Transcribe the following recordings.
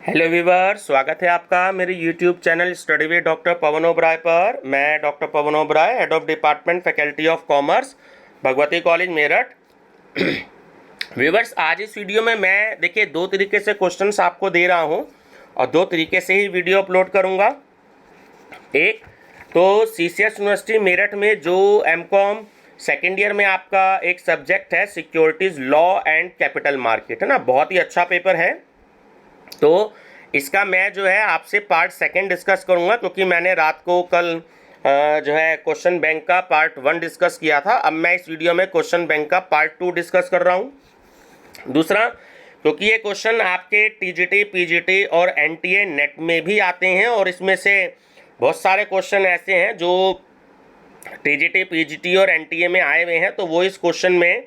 Hello viewer, स्वागत है आपका मेरे YouTube channel study with doctor Pawan Oberoi पर। मैं doctor Pawan Oberoi, head of department faculty of commerce, Bhagwati college Meerut. Viewers, आज इस वीडियो में मैं देखिए दो तरीके से क्वेश्चंस आपको दे रहा हूं और दो तरीके से ही वीडियो अपलोड करूंगा। एक तो सीसीएस यूनिवर्सिटी मेरठ में जो एमकॉम सेकेंड ईयर में आपका एक सब्जेक्ट है securities law and capital market, है ना, बहुत ही अच्छा पेपर है। तो इसका मैं जो है आपसे पार्ट सेकंड डिस्कस करूंगा, क्योंकि मैंने रात को कल जो है क्वेश्चन बैंक का पार्ट 1 डिस्कस किया था। अब मैं इस वीडियो में क्वेश्चन बैंक का पार्ट 2 डिस्कस कर रहा हूं। दूसरा, क्योंकि ये क्वेश्चन आपके टीजीटी, पीजीटी और एनटीए नेट में भी आते हैं और इसमें से बहुत सारे क्वेश्चन ऐसे हैं जो टीजीटी, पीजीटी और एनटीए में आए हुए हैं, तो वो इस क्वेश्चन में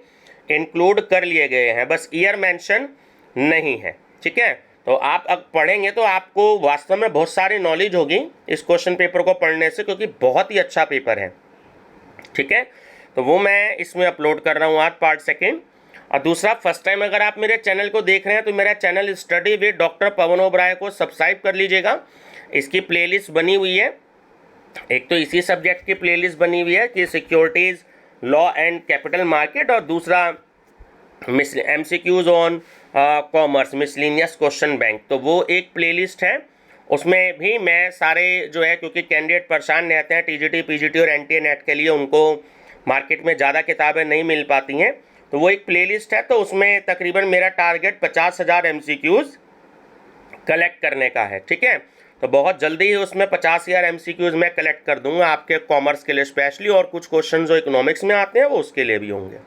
इंक्लूड कर लिए गए हैं, बस ईयर मेंशन नहीं है। ठीक है, तो आप अब पढ़ेंगे तो आपको वास्तव में बहुत सारी नॉलेज होगी इस क्वेश्चन पेपर को पढ़ने से, क्योंकि बहुत ही अच्छा पेपर है। ठीक है, तो वो मैं इसमें अपलोड कर रहा हूँ आज पार्ट सेकंड। और दूसरा, फर्स्ट टाइम अगर आप मेरे चैनल को देख रहे हैं तो मेरा channel study with doctor Pawan Oberoi को सब्सक्राइब कर लीजिएगा। इसकी प्लेलिस्ट बनी हुई है, एक तो इसी सब्जेक्ट की प्लेलिस्ट बनी हुई है कि securities law and capital market, और दूसरा MCQs on commerce miscellaneous question bank, तो वो एक प्लेलिस्ट है। उसमें भी मैं सारे जो है, क्योंकि कैंडिडेट परेशान रहते हैं टीजीटी, पीजीटी और एनटीए नेट के लिए, उनको मार्केट में ज़्यादा किताबें नहीं मिल पाती हैं, तो वो एक प्लेलिस्ट है। तो उसमें तकरीबन मेरा टारगेट 50,000 MCQs कलेक्ट करने का है। ठीक है, तो बहुत जल्दी ही उसमें 50,000 MCQs मैं कलेक्ट कर दूंगा आपके कॉमर्स के लिए स्पेशली, और कुछ क्वेश्चन जो इकोनॉमिक्स में आते हैं वो उसके लिए भी होंगे।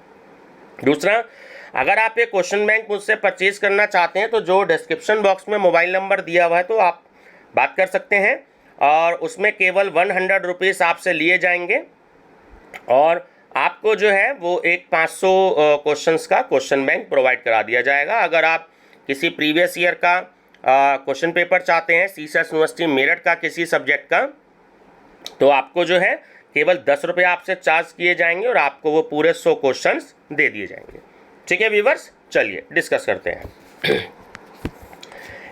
दूसरा, अगर आप ये क्वेश्चन बैंक मुझसे परचेज करना चाहते हैं तो जो डिस्क्रिप्शन बॉक्स में मोबाइल नंबर दिया हुआ है तो आप बात कर सकते हैं, और उसमें केवल 100 रुपीज़ आपसे लिए जाएंगे और आपको जो है वो एक 500 क्वेश्चंस का क्वेश्चन बैंक प्रोवाइड करा दिया जाएगा। अगर आप किसी प्रीवियस ईयर का क्वेश्चन पेपर चाहते हैं सीसीएस यूनिवर्सिटी मेरठ का किसी सब्जेक्ट का, तो आपको जो है केवल 10 रुपये आपसे चार्ज किए जाएंगे और आपको वो पूरे 100 क्वेश्चंस दे दिए जाएंगे। ठीक है व्यूवर्स, चलिए डिस्कस करते हैं।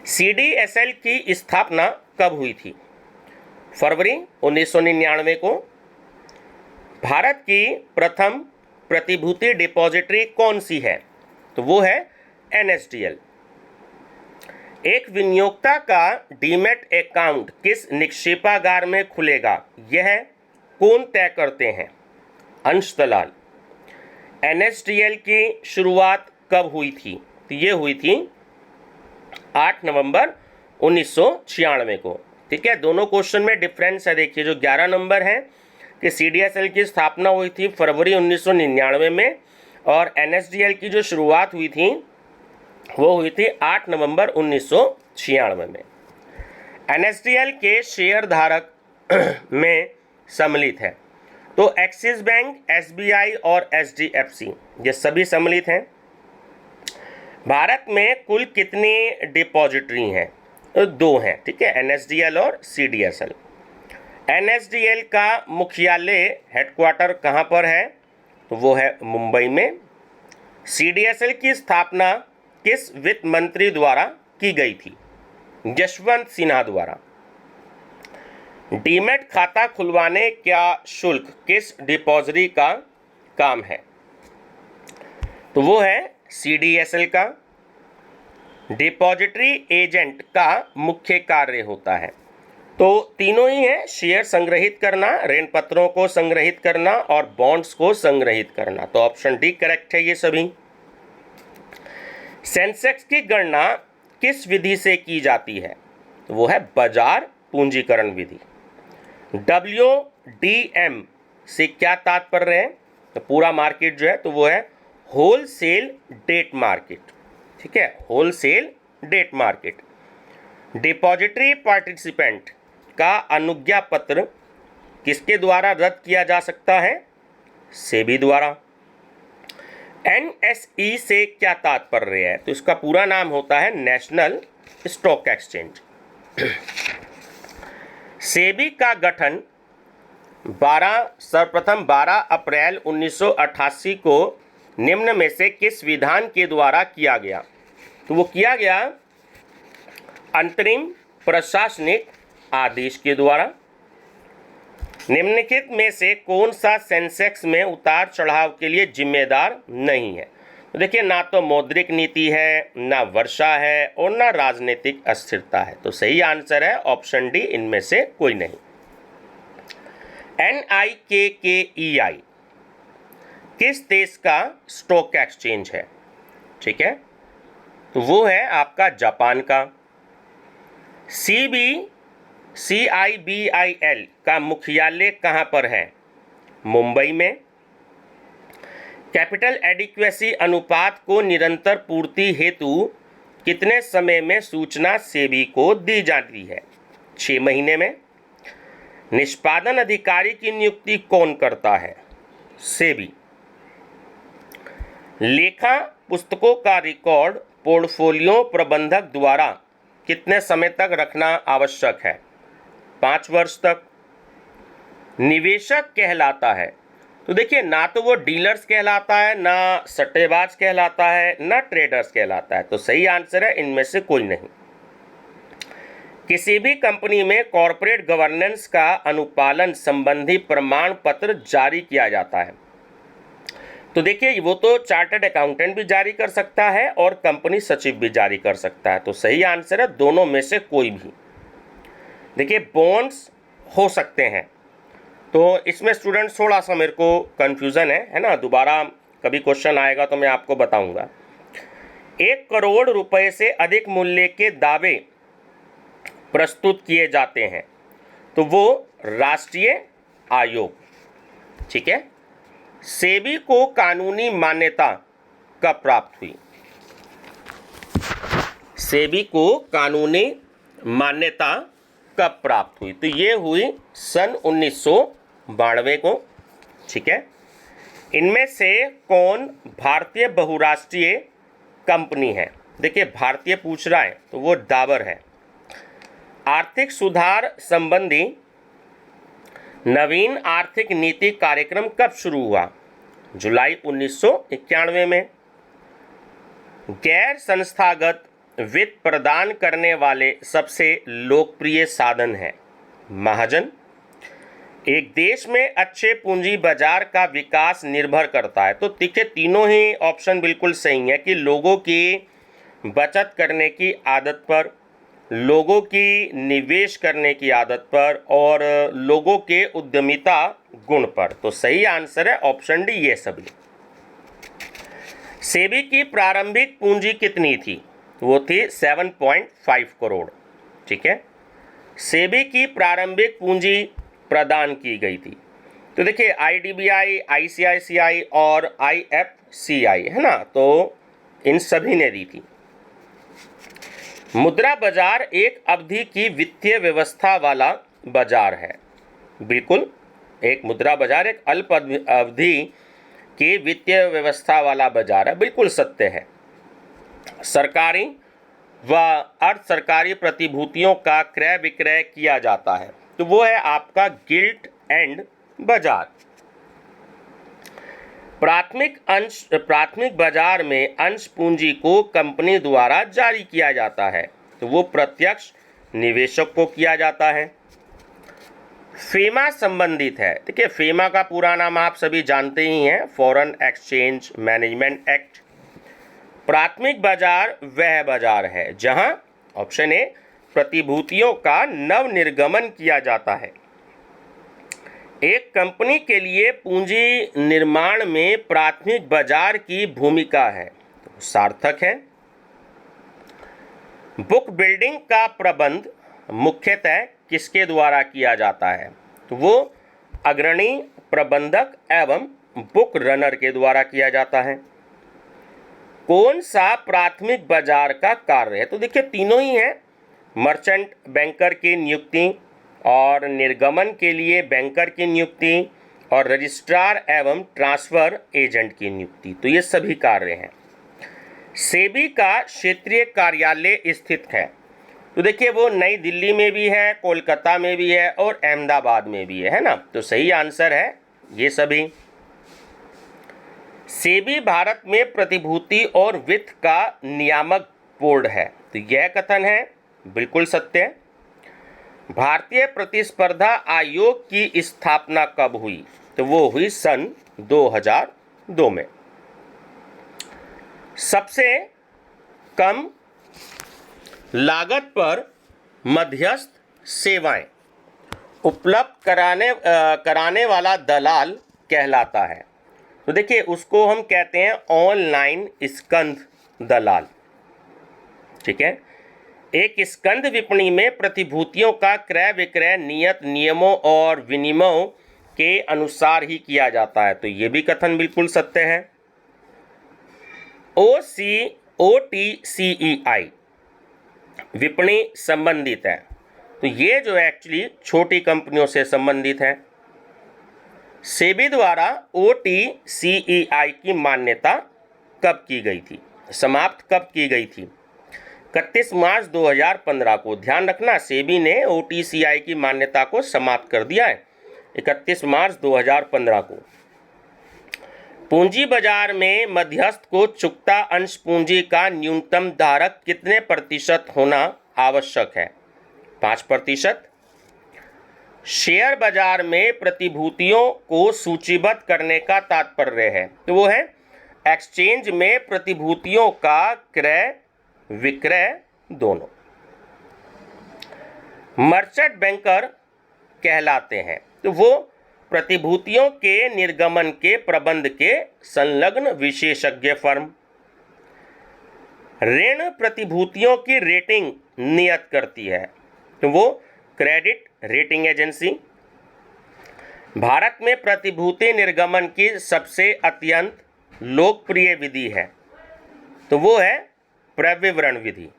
CDSL की स्थापना कब हुई थी? फरवरी 1999 को। भारत की प्रथम प्रतिभूति डिपॉजिटरी कौन सी है? तो वो है NSDL। एक विनियोक्ता का डीमैट अकाउंट किस निक्षेपागार में खुलेगा, यह कौन तय करते हैं? अंश दलाल। NSDL की शुरुआत कब हुई थी? तो ये हुई थी 8 नवंबर 1996 को। ठीक है, दोनों क्वेश्चन में डिफरेंस है। देखिए, जो 11 नंबर है कि CDSL की स्थापना हुई थी फरवरी 1999 में, और NSDL की जो शुरुआत हुई थी वो हुई थी 8 नवंबर 1996 में। NSDL के शेयर धारक में सम्मिलित है तो एक्सिस बैंक, SBI और HDFC, ये सभी सम्मिलित हैं। भारत में कुल कितनी डिपॉजिटरी हैं? तो 2 हैं। ठीक है, NSDL और CDSL। NSDL का मुख्यालय हेडक्वार्टर कहाँ पर है? तो वो है मुंबई में। CDSL की स्थापना किस वित्त मंत्री द्वारा की गई थी? यशवंत सिन्हा द्वारा। डीमैट खाता खुलवाने का शुल्क किस डिपॉजिटरी का काम है? तो वो है CDSL का। डिपॉजिटरी एजेंट का मुख्य कार्य होता है, तो तीनों ही है, शेयर संग्रहित करना, ऋण पत्रों को संग्रहित करना और बॉन्ड्स को संग्रहित करना। तो ऑप्शन डी करेक्ट है ये सभी। सेंसेक्स की गणना किस विधि से की जाती है? तो वो है बाजार पूंजीकरण विधि। WDM से क्या तात्पर्य है? तो पूरा मार्केट जो है तो वो है होलसेल डेट मार्केट। ठीक है, wholesale debt market. Depository participant का अनुज्ञा पत्र किसके द्वारा रद्द किया जा सकता है? सेबी द्वारा। NSE से क्या तात्पर्य है? तो इसका पूरा नाम होता है नेशनल स्टॉक एक्सचेंज। सेबी का गठन सर्वप्रथम 12 अप्रैल 1988 को निम्न में से किस विधान के द्वारा किया गया? तो वो किया गया अंतरिम प्रशासनिक आदेश के द्वारा। निम्नलिखित में से कौन सा सेंसेक्स में उतार चढ़ाव के लिए जिम्मेदार नहीं है? तो देखिए, ना तो मौद्रिक नीति है, ना वर्षा है और ना राजनीतिक अस्थिरता है। तो सही आंसर है ऑप्शन डी, इनमें से कोई नहीं। NIKKEI किस देश का स्टॉक एक्सचेंज है? ठीक है, तो वो है आपका जापान का। CIBIL का मुख्यालय कहाँ पर है? मुंबई में। कैपिटल एडिक्वेसी अनुपात को निरंतर पूर्ति हेतु कितने समय में सूचना सेबी को दी जाती है? 6 महीने में। निष्पादन अधिकारी की नियुक्ति कौन करता है? सेबी। लेखा पुस्तकों का रिकॉर्ड पोर्टफोलियो प्रबंधक द्वारा कितने समय तक रखना आवश्यक है? 5 वर्ष तक। निवेशक कहलाता है, तो देखिए, ना तो वो डीलर्स कहलाता है, ना सट्टेबाज कहलाता है, ना ट्रेडर्स कहलाता है। तो सही आंसर है इनमें से कोई नहीं। किसी भी कंपनी में कॉर्पोरेट गवर्नेंस का अनुपालन संबंधी प्रमाण पत्र जारी किया जाता है। तो देखिए, वो तो चार्टर्ड अकाउंटेंट भी जारी कर सकता है और कंपनी सचिव भी जारी कर सकता है। तो सही आंसर है दोनों में से कोई भी। देखिए, बॉन्ड्स हो सकते हैं, तो इसमें स्टूडेंट्स थोड़ा सा मेरे को कन्फ्यूज़न है ना। दोबारा कभी क्वेश्चन आएगा तो मैं आपको बताऊंगा। 1 करोड़ रुपए से अधिक मूल्य के दावे प्रस्तुत किए जाते हैं, तो वो राष्ट्रीय आयोग। ठीक है। सेबी को कानूनी मान्यता कब प्राप्त हुई? सेबी को कानूनी मान्यता कब प्राप्त हुई? तो ये हुई सन 1992 को। ठीक है। इनमें से कौन भारतीय बहुराष्ट्रीय कंपनी है? देखिए, भारतीय पूछ रहा है तो वो डाबर है। आर्थिक सुधार संबंधी नवीन आर्थिक नीति कार्यक्रम कब शुरू हुआ? जुलाई 1991 में। गैर संस्थागत वित्त प्रदान करने वाले सबसे लोकप्रिय साधन है महाजन। एक देश में अच्छे पूंजी बाजार का विकास निर्भर करता है। तो देखिए, तीनों ही ऑप्शन बिल्कुल सही है कि लोगों की बचत करने की आदत पर, लोगों की निवेश करने की आदत पर और लोगों के उद्यमिता गुण पर। तो सही आंसर है ऑप्शन डी, ये सभी। सेबी की प्रारंभिक पूंजी कितनी थी? वो थी 7.5 करोड़। ठीक है। सेबी की प्रारंभिक पूंजी प्रदान की गई थी, तो देखिए IDBI, ICICI और IFCI है ना, तो इन सभी ने दी थी। मुद्रा बाजार एक अवधि की वित्तीय व्यवस्था वाला बाजार है। बिल्कुल, एक मुद्रा बाजार एक अल्प अवधि की वित्तीय व्यवस्था वाला बाजार है, बिल्कुल सत्य है। सरकारी व अर्ध सरकारी प्रतिभूतियों का क्रय विक्रय किया जाता है, तो वो है आपका गिल्ट एंड बाजार। प्राथमिक बाजार में अंश पूंजी को कंपनी द्वारा जारी किया जाता है, तो वो प्रत्यक्ष निवेशक को किया जाता है। फेमा संबंधित है। देखिए, फेमा का पूरा नाम आप सभी जानते ही हैं, फॉरेन एक्सचेंज मैनेजमेंट एक्ट। प्राथमिक बाजार वह बाजार है जहां ऑप्शन ए प्रतिभूतियों का नव निर्गमन किया जाता है। एक कंपनी के लिए पूंजी निर्माण में प्राथमिक बाजार की भूमिका है, तो सार्थक है। बुक बिल्डिंग का प्रबंध मुख्यतः किसके द्वारा किया जाता है? तो वो अग्रणी प्रबंधक एवं बुक रनर के द्वारा किया जाता है। कौन सा प्राथमिक बाजार का कार्य है? तो देखिए, तीनों ही हैं। मर्चेंट बैंकर की नियुक्ति और निर्गमन के लिए बैंकर की नियुक्ति और रजिस्ट्रार एवं ट्रांसफर एजेंट की नियुक्ति, तो ये सभी कार्य हैं। सेबी का क्षेत्रीय कार्यालय स्थित है, तो देखिए वो नई दिल्ली में भी है, कोलकाता में भी है और अहमदाबाद में भी है ना। तो सही आंसर है ये सभी। सेबी भारत में प्रतिभूति और वित्त का नियामक बोर्ड है, तो यह कथन है बिल्कुल सत्य है। भारतीय प्रतिस्पर्धा आयोग की स्थापना कब हुई? तो वो हुई सन 2002 में। सबसे कम लागत पर मध्यस्थ सेवाएं उपलब्ध कराने वाला दलाल कहलाता है। तो देखिए, उसको हम कहते हैं ऑनलाइन स्कंध दलाल। ठीक है। एक स्कंध विपणि में प्रतिभूतियों का क्रय विक्रय नियत नियमों और विनियमों के अनुसार ही किया जाता है। तो ये भी कथन बिल्कुल सत्य है। OTCEI विपणि संबंधित है। तो ये जो एक्चुअली छोटी कंपनियों से संबंधित है। सेबी द्वारा OTCEI की मान्यता कब की गई थी, समाप्त कब की गई थी? 31 मार्च 2015 को। ध्यान रखना, सेबी ने OTCEI की मान्यता को समाप्त कर दिया है 31 मार्च 2015 को। पूंजी बाजार में मध्यस्थ को चुकता अंश पूंजी का न्यूनतम धारक कितने प्रतिशत होना आवश्यक है? 5%। शेयर बाजार में प्रतिभूतियों को सूचीबद्ध करने का तात्पर्य है, तो वो है एक्सचेंज में प्रतिभूतियों का क्रय विक्रय दोनों। मर्चेंट बैंकर कहलाते हैं, तो वो प्रतिभूतियों के निर्गमन के प्रबंध के संलग्न विशेषज्ञ फर्म। ऋण प्रतिभूतियों की रेटिंग नियत करती है, तो वो क्रेडिट रेटिंग एजेंसी। भारत में प्रतिभूति निर्गमन की सबसे अत्यंत लोकप्रिय विधि है, तो वो है प्रविवरण विधि।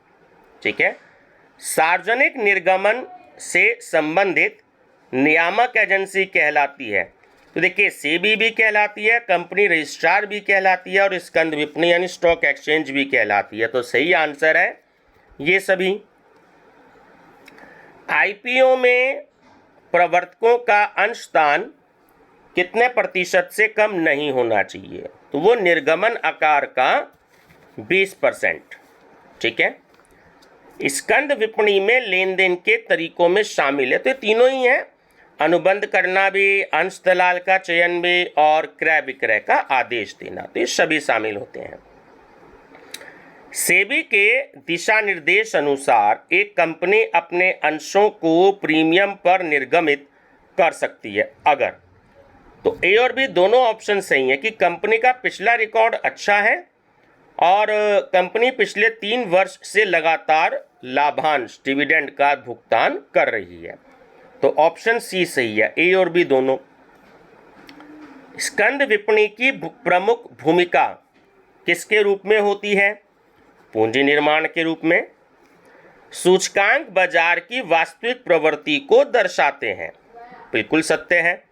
ठीक है। सार्वजनिक निर्गमन से संबंधित नियामक एजेंसी कहलाती है। तो देखिए, सेबी भी कहलाती है, कंपनी रजिस्ट्रार भी कहलाती है और स्कंद विपणि यानी स्टॉक एक्सचेंज भी कहलाती है। तो सही आंसर है ये सभी। आईपीओ में प्रवर्तकों का अंशदान कितने प्रतिशत से कम नहीं होना चाहिए? तो वो निर्गमन आकार का 20%। ठीक है। स्कंद विपणि में लेन देन के तरीकों में शामिल है, तो ये तीनों ही हैं, अनुबंध करना भी, अंश दलाल का चयन भी और क्रय विक्रय का आदेश देना, तो ये सभी शामिल होते हैं। सेबी के दिशा निर्देश अनुसार एक कंपनी अपने अंशों को प्रीमियम पर निर्गमित कर सकती है अगर, तो ए और बी दोनों ऑप्शन सही है कि कंपनी का पिछला रिकॉर्ड अच्छा है और कंपनी पिछले 3 वर्ष से लगातार लाभांश डिविडेंड का भुगतान कर रही है। तो ऑप्शन सी सही है, ए और बी दोनों। स्कंद विपणि की प्रमुख भूमिका किसके रूप में होती है? पूंजी निर्माण के रूप में। सूचकांक बाजार की वास्तविक प्रवृत्ति को दर्शाते हैं, बिल्कुल सत्य है।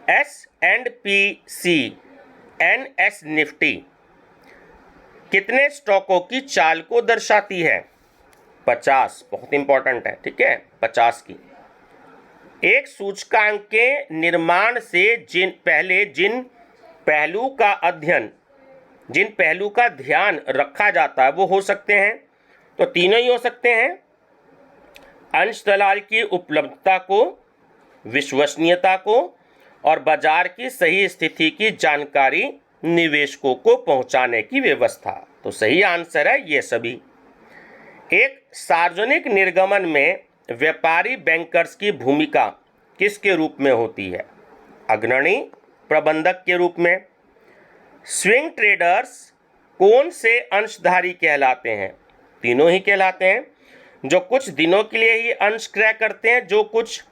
S&P NS निफ्टी कितने स्टॉकों की चाल को दर्शाती है? 50, बहुत इंपॉर्टेंट है। ठीक है, 50 की। एक सूचकांक के निर्माण से जिन पहलू का ध्यान रखा जाता है वो हो सकते हैं, तो तीनों ही हो सकते हैं। अंश दलाल की उपलब्धता को, विश्वसनीयता को और बाजार की सही स्थिति की जानकारी निवेशकों को पहुंचाने की व्यवस्था। तो सही आंसर है ये सभी। एक सार्वजनिक निर्गमन में व्यापारी बैंकर्स की भूमिका किसके रूप में होती है? अग्रणी प्रबंधक के रूप में। स्विंग ट्रेडर्स कौन से अंशधारी कहलाते हैं? तीनों ही कहलाते हैं, जो कुछ दिनों के लिए ही अंश क्रय करते हैं, जो कुछ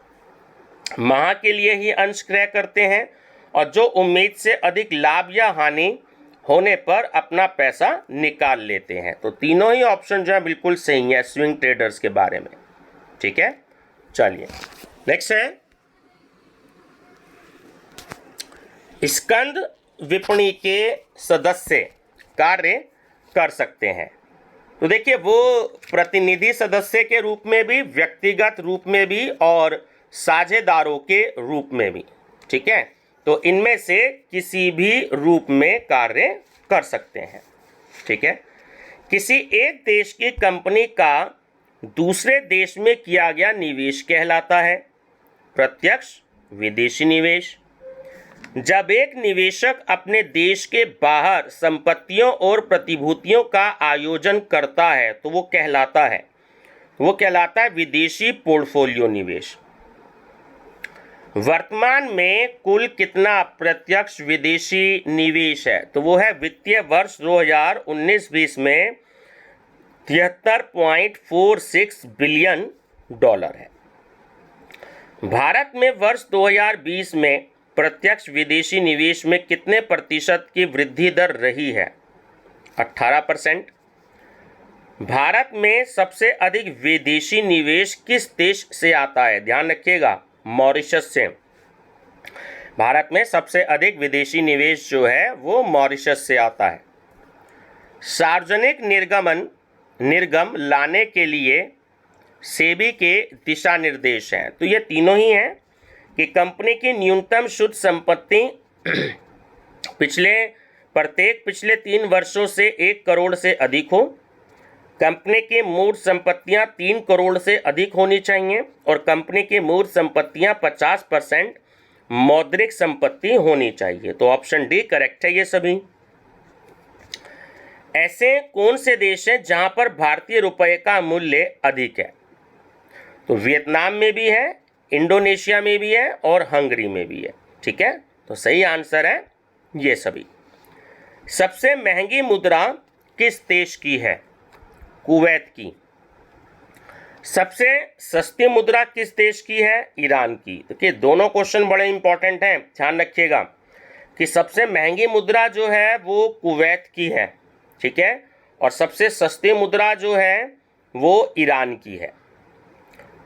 माह के लिए ही अंश क्रय करते हैं और जो उम्मीद से अधिक लाभ या हानि होने पर अपना पैसा निकाल लेते हैं। तो तीनों ही ऑप्शन जो है बिल्कुल सही है स्विंग ट्रेडर्स के बारे में। ठीक है, चलिए नेक्स्ट है स्कंद विपणि के सदस्य कार्य कर सकते हैं। तो देखिए, वो प्रतिनिधि सदस्य के रूप में भी, व्यक्तिगत रूप में भी और साझेदारों के रूप में भी। ठीक है, तो इनमें से किसी भी रूप में कार्य कर सकते हैं। ठीक है। किसी एक देश की कंपनी का दूसरे देश में किया गया निवेश कहलाता है प्रत्यक्ष विदेशी निवेश। जब एक निवेशक अपने देश के बाहर संपत्तियों और प्रतिभूतियों का आयोजन करता है तो वो कहलाता है विदेशी पोर्टफोलियो निवेश। वर्तमान में कुल कितना प्रत्यक्ष विदेशी निवेश है? तो वो है वित्तीय वर्ष 2019-20 में $73.46 बिलियन है। भारत में वर्ष 2020 में प्रत्यक्ष विदेशी निवेश में कितने प्रतिशत की वृद्धि दर रही है? 18%। भारत में सबसे अधिक विदेशी निवेश किस देश से आता है? ध्यान रखिएगा, मॉरिशस से। भारत में सबसे अधिक विदेशी निवेश जो है वो मॉरिशस से आता है। सार्वजनिक निर्गम लाने के लिए सेबी के दिशा निर्देश हैं। तो ये तीनों ही हैं कि कंपनी की न्यूनतम शुद्ध संपत्ति पिछले 3 वर्षों से 1 करोड़ से अधिक हो, कंपनी की मूर्त संपत्तियां 3 करोड़ से अधिक होनी चाहिए और कंपनी की मूर्त संपत्तियां 50% मौद्रिक संपत्ति होनी चाहिए। तो ऑप्शन डी करेक्ट है ये सभी। ऐसे कौन से देश हैं जहां पर भारतीय रुपए का मूल्य अधिक है? तो वियतनाम में भी है, इंडोनेशिया में भी है और हंगरी में भी है। ठीक है, तो सही आंसर है ये सभी। सबसे महंगी मुद्रा किस देश की है? कुवैत की। सबसे सस्ती मुद्रा किस देश की है? ईरान की। देखिए दोनों क्वेश्चन बड़े इंपॉर्टेंट हैं, ध्यान रखिएगा कि सबसे महंगी मुद्रा जो है वो कुवैत की है, ठीक है, और सबसे सस्ती मुद्रा जो है वो ईरान की है।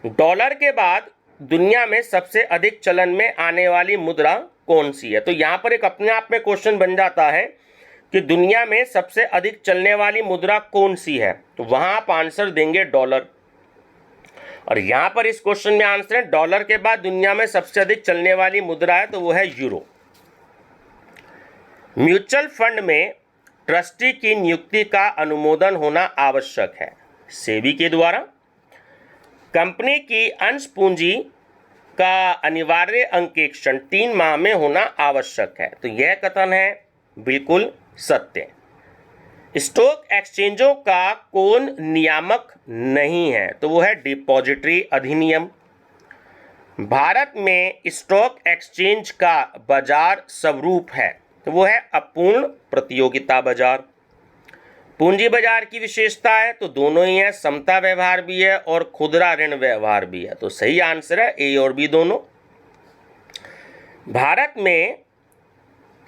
डॉलर के बाद दुनिया में सबसे अधिक चलन में आने वाली मुद्रा कौन सी है? तो यहाँ पर एक अपने आप में क्वेश्चन बन जाता है कि दुनिया में सबसे अधिक चलने वाली मुद्रा कौन सी है, तो वहाँ आप आंसर देंगे डॉलर। और यहाँ पर इस क्वेश्चन में आंसर है डॉलर के बाद दुनिया में सबसे अधिक चलने वाली मुद्रा है तो वो है यूरो। म्यूचुअल फंड में ट्रस्टी की नियुक्ति का अनुमोदन होना आवश्यक है, सेबी के द्वारा। कंपनी की अंश पूंजी का अनिवार्य अंकेक्षण 3 माह में होना आवश्यक है, तो यह कथन है बिल्कुल सत्य। स्टॉक एक्सचेंजों का कौन नियामक नहीं है? तो वो है डिपॉजिटरी अधिनियम। भारत में स्टॉक एक्सचेंज का बाजार स्वरूप है तो वो है अपूर्ण प्रतियोगिता बाजार। पूंजी बाजार की विशेषता है तो दोनों ही है, समता व्यवहार भी है और खुदरा ऋण व्यवहार भी है। तो सही आंसर है ए और बी दोनों। भारत में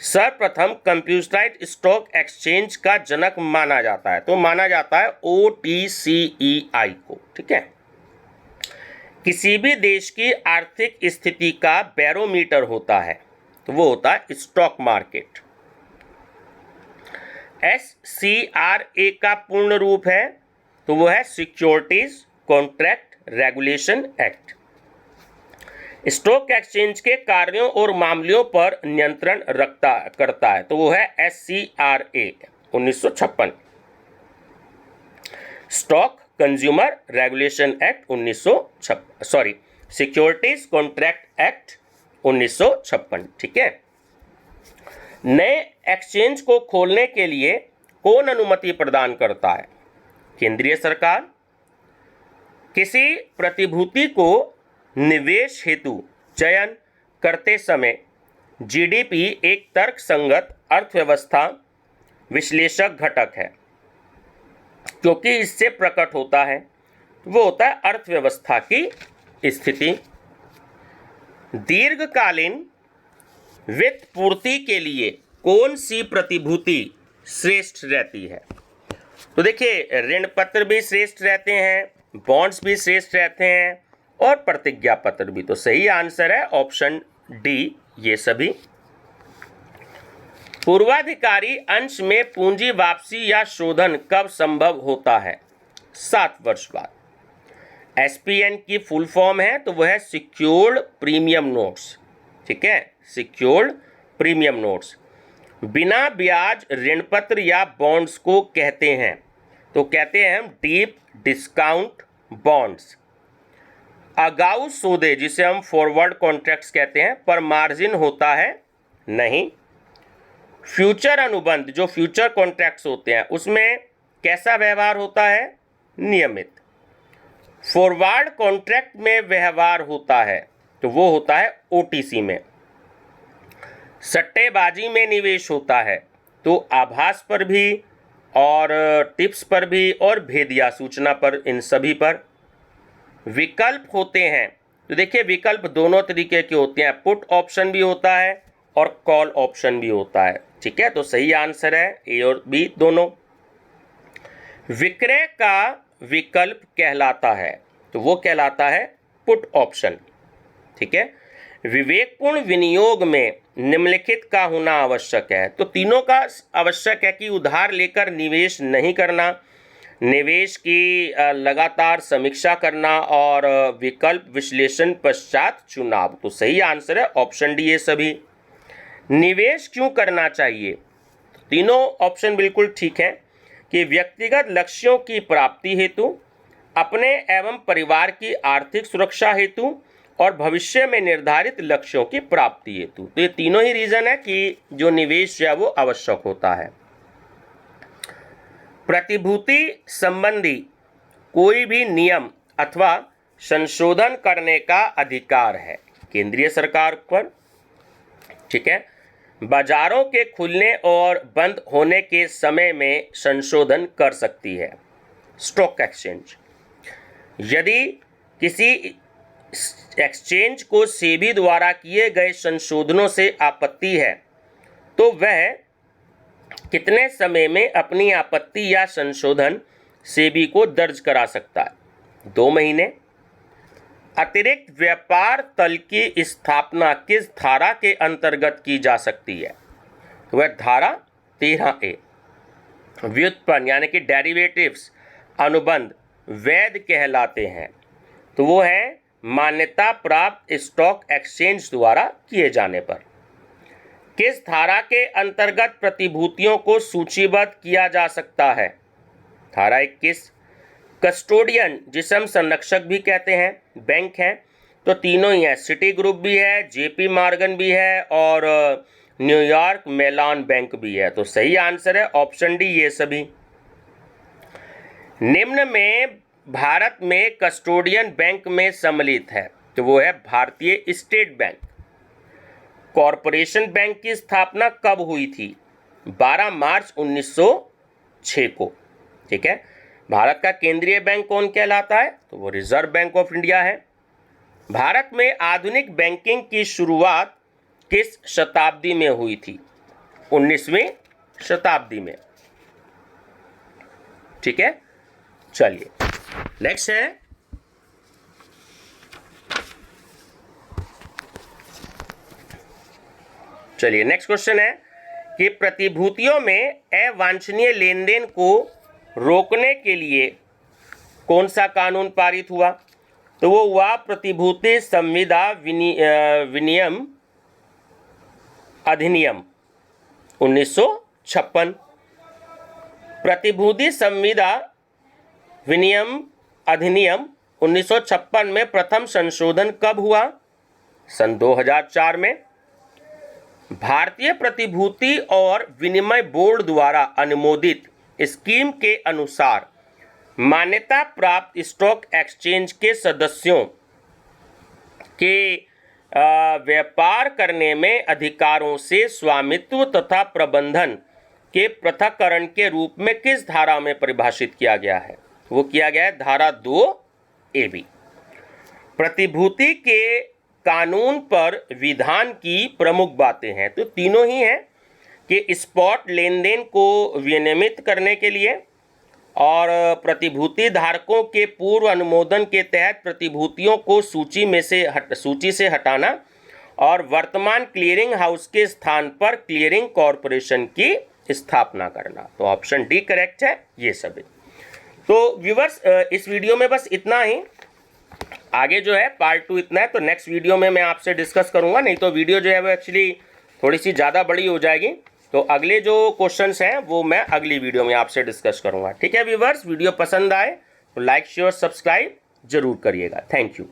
सर्वप्रथम कंप्यूटराइज्ड स्टॉक एक्सचेंज का जनक माना जाता है, तो माना जाता है OTCEI को, ठीक है। किसी भी देश की आर्थिक स्थिति का बैरोमीटर होता है तो वो होता है स्टॉक मार्केट। SCRA का पूर्ण रूप है तो वो है securities contract regulation act. Stock exchange के कार्यों और मामलों पर नियंत्रण करता है तो वो है SCRA 1956। Stock consumer regulation act securities contract act 1956, ठीक है। नए एक्सचेंज को खोलने के लिए कौन अनुमति प्रदान करता है? केंद्रीय सरकार। किसी प्रतिभूति को निवेश हेतु चयन करते समय जीडीपी एक तर्कसंगत अर्थव्यवस्था विश्लेषक घटक है क्योंकि इससे प्रकट होता है, वो होता है अर्थव्यवस्था की स्थिति। दीर्घकालीन वित्त पूर्ति के लिए कौन सी प्रतिभूति श्रेष्ठ रहती है? तो देखिए ऋण पत्र भी श्रेष्ठ रहते हैं, बॉन्ड्स भी श्रेष्ठ रहते हैं और प्रतिज्ञा पत्र भी। तो सही आंसर है ऑप्शन डी ये सभी। पूर्वाधिकारी अंश में पूंजी वापसी या शोधन कब संभव होता है? 7 वर्ष बाद। SPN की फुल फॉर्म है तो वह है सिक्योर्ड प्रीमियम नोट्स, ठीक है, सिक्योर्ड प्रीमियम नोट्स। बिना ब्याज ऋण पत्र या बॉन्ड्स को कहते हैं तो कहते हैं हम डीप डिस्काउंट बॉन्ड्स। अगाऊ सौदे जिसे हम फॉरवर्ड कॉन्ट्रैक्ट्स कहते हैं पर मार्जिन होता है नहीं। फ्यूचर अनुबंध जो फ्यूचर कॉन्ट्रैक्ट्स होते हैं उसमें कैसा व्यवहार होता है? नियमित। फॉरवर्ड कॉन्ट्रैक्ट में व्यवहार होता है तो वो होता है ओटीसी में। सट्टेबाजी में निवेश होता है तो आभास पर भी और टिप्स पर भी और भेदिया सूचना पर, इन सभी पर। विकल्प होते हैं तो देखिए विकल्प दोनों तरीके के होते हैं, पुट ऑप्शन भी होता है और कॉल ऑप्शन भी होता है। ठीक है, तो सही आंसर है ए और बी दोनों। विक्रय का विकल्प कहलाता है तो वो कहलाता है पुट ऑप्शन। ठीक है, विवेकपूर्ण विनियोग में निम्नलिखित का होना आवश्यक है, तो तीनों का आवश्यक है कि उधार लेकर निवेश नहीं करना, निवेश की लगातार समीक्षा करना और विकल्प विश्लेषण पश्चात चुनाव। तो सही आंसर है ऑप्शन डी ये सभी। निवेश क्यों करना चाहिए? तीनों ऑप्शन बिल्कुल ठीक है कि व्यक्तिगत लक्ष्यों की प्राप्ति हेतु, अपने एवं परिवार की आर्थिक सुरक्षा हेतु और भविष्य में निर्धारित लक्ष्यों की प्राप्ति हेतु। तो ये तीनों ही रीजन है कि जो निवेश है वो आवश्यक होता है। प्रतिभूति संबंधी कोई भी नियम अथवा संशोधन करने का अधिकार है केंद्रीय सरकार पर। ठीक है, बाजारों के खुलने और बंद होने के समय में संशोधन कर सकती है स्टॉक एक्सचेंज। यदि किसी एक्सचेंज को सेबी द्वारा किए गए संशोधनों से आपत्ति है तो वह कितने समय में अपनी आपत्ति या संशोधन सेबी को दर्ज करा सकता है? 2 महीने। अतिरिक्त व्यापार तल की स्थापना किस धारा के अंतर्गत की जा सकती है? तो वह धारा 13A। व्युत्पन्न यानी कि डेरिवेटिव्स अनुबंध वैध कहलाते हैं तो वो है मान्यता प्राप्त स्टॉक एक्सचेंज द्वारा किए जाने पर। किस धारा के अंतर्गत प्रतिभूतियों को सूचीबद्ध किया जा सकता है? धारा 21। कस्टोडियन जिसे हम संरक्षक भी कहते हैं बैंक हैं तो तीनों ही है, सिटी ग्रुप भी है, जेपी मॉर्गन भी है और न्यूयॉर्क मेलॉन बैंक भी है। तो सही आंसर है ऑप्शन डी ये सभी। निम्न में भारत में कस्टोडियन बैंक में सम्मिलित है तो वो है भारतीय स्टेट बैंक। कॉरपोरेशन बैंक की स्थापना कब हुई थी? 12 मार्च 1906 को। ठीक है, भारत का केंद्रीय बैंक कौन कहलाता है? तो वो रिजर्व बैंक ऑफ इंडिया है। भारत में आधुनिक बैंकिंग की शुरुआत किस शताब्दी में हुई थी? 19वीं शताब्दी में। ठीक है, चलिए नेक्स्ट है नेक्स्ट क्वेश्चन है कि प्रतिभूतियों में अवांछनीय लेन देन को रोकने के लिए कौन सा कानून पारित हुआ? तो वो हुआ प्रतिभूति संविदा विनियम अधिनियम 1956। प्रतिभूति संविदा विनियम अधिनियम 1956 में प्रथम संशोधन कब हुआ? सन 2004 में। भारतीय प्रतिभूति और विनिमय बोर्ड द्वारा अनुमोदित स्कीम के अनुसार मान्यता प्राप्त स्टॉक एक्सचेंज के सदस्यों के व्यापार करने में अधिकारों से स्वामित्व तथा प्रबंधन के पृथक्करण के रूप में किस धारा में परिभाषित किया गया है? वो किया गया है धारा 2AB। प्रतिभूति के कानून पर विधान की प्रमुख बातें हैं तो तीनों ही हैं कि स्पॉट लेन देन को विनियमित करने के लिए और प्रतिभूति धारकों के पूर्व अनुमोदन के तहत प्रतिभूतियों को सूची से हटाना और वर्तमान क्लियरिंग हाउस के स्थान पर क्लियरिंग कॉरपोरेशन की स्थापना करना। तो ऑप्शन डी करेक्ट है ये सभी। तो व्यूअर्स इस वीडियो में बस इतना ही, आगे जो है पार्ट 2 इतना है, तो नेक्स्ट वीडियो में मैं आपसे डिस्कस करूंगा, नहीं तो वीडियो जो है वो एक्चुअली थोड़ी सी ज़्यादा बड़ी हो जाएगी। तो अगले जो क्वेश्चंस हैं वो मैं अगली वीडियो में आपसे डिस्कस करूंगा। ठीक है व्यूअर्स, वीडियो पसंद आए तो लाइक शेयर सब्सक्राइब ज़रूर करिएगा। Thank you.